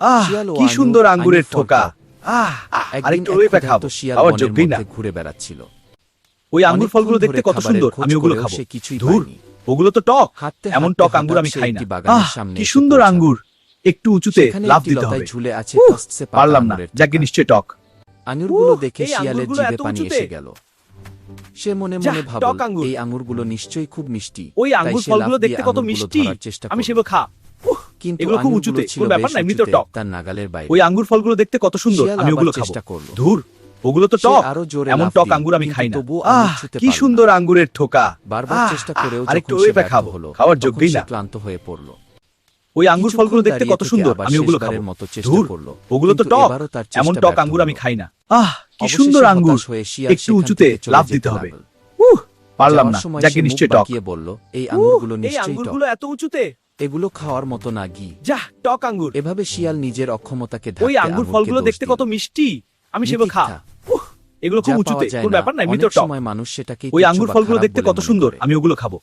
শিয়াল ও কি সুন্দর আঙ্গুরের আঙুর ঠোকা। একদিন আরেকটু এক রয়েছে ক্ষুধার্ত খাবো, শিয়াল খাওয়ার বনের যোগ্যই না। মধ্যে ঘুরে বেড়াচ্ছিল। ওই আঙ্গুর ফলগুলো দেখতে কত খাবারের সুন্দর, খোঁজ আমি ওগুলো করেও খাবো। সে কিছুই ধুর, পায়নি। ওগুলো তো টক। হাঁটতে এমন হাঁটতে টক আঙ্গুর হঠাৎ আমি সে খাই না। একটি বাগানের সামনে কি এসে সুন্দর পৌঁছালো। আঙ্গুর, একটু উঁচুতে সেখানে লাফ একটি দিতে লতায় হবে। ঝুলে আছে উহ, টসছে পাকা পারলাম না, আঙুরের যাকে টোকা। নিশ্চয় টক। আঙুরগুলো দেখে এই শিয়ালের আঙ্গুরগুলো জিভে এত পানি উঁচুতে। এসে গেল। সে মনে যাহ, মনে টক ভাবল, আঙ্গুর। এই আঙুরগুলো নিশ্চয়ই খুব মিষ্টি। ওই তাই আঙ্গুর সে ফলগুলো লাফ দিয়ে দেখতে কত আঙুরগুলো মিষ্টি, ধরার চেষ্টা আমি করল। সেগুলো খা। কিন্তু এগুলো খুব আঙুরগুলো উঁচুতে, ছিল কোনো ব্যাপার বেশ না, এমনিতেও উঁচুতে, টক। তার নাগালের বাইরে। ওই আঙ্গুর ফলগুলো দেখতে কত সুন্দর, শিয়াল আমি আবার ওগুলো খাবো। চেষ্টা করল। ধুর, ওগুলো তো সে টক। আরো জোরে এমন লাফ টক দিল, আঙ্গুর আমি কিন্তু খাই না। তবুও আঙুর ছুঁতে কি পারল না। সুন্দর আঙ্গুরের ঠোকা। বারবার চেষ্টা করেও আরেকটু যখন সে রয়েছে ব্যর্থ খাবো, হলো, খাওয়ার তখন যোগ্যই সে না। ক্লান্ত হয়ে পড়ল। ওই আঙ্গুর কিছুক্ষণ ফলগুলো দেখতে দাঁড়িয়ে কত থেকে সুন্দর, আবার আমি ওগুলো শেষবারের খাবো। মতো চেষ্টা ধুর, করল, ওগুলো তো কিন্তু টক। এবারও তার এমন চেষ্টা টক ব্যর্থ আঙ্গুর আমি হলো। খাই না। কি অবশেষে সুন্দর হতাশ আঙ্গুর, হয়ে শিয়াল একটু সেখান উঁচুতে থেকে চলে লাফ যেতে দিতে হবে। লাগল। পারলাম যাওয়ার না, সময় যাকে সে মুখ নিশ্চয় টক। বাঁকিয়ে বলল, এই আঙুরগুলো এই নিশ্চয়ই টক। আঙ্গুরগুলো এত উঁচুতে। এগুলো খাওয়ার মতো না ঘি। যাহ, টক আঙ্গুর। এভাবে শিয়াল নিজের অক্ষমতাকে ওই ঢাকতে আঙ্গুর আঙুরকে ফলগুলো দোষ দেখতে দিল। কত মিষ্টি, আমি সেগুলো খা। মিথ্যা। এগুলো খুব যা উঁচুতে, পাওয়া যায় কোনো না, ব্যাপার না, অনেক এমনিতেও টক। সময় মানুষ সেটাকে ওই আঙ্গুর ফলগুলো দেখতে কত সুন্দর, আমি ওগুলো খাবো।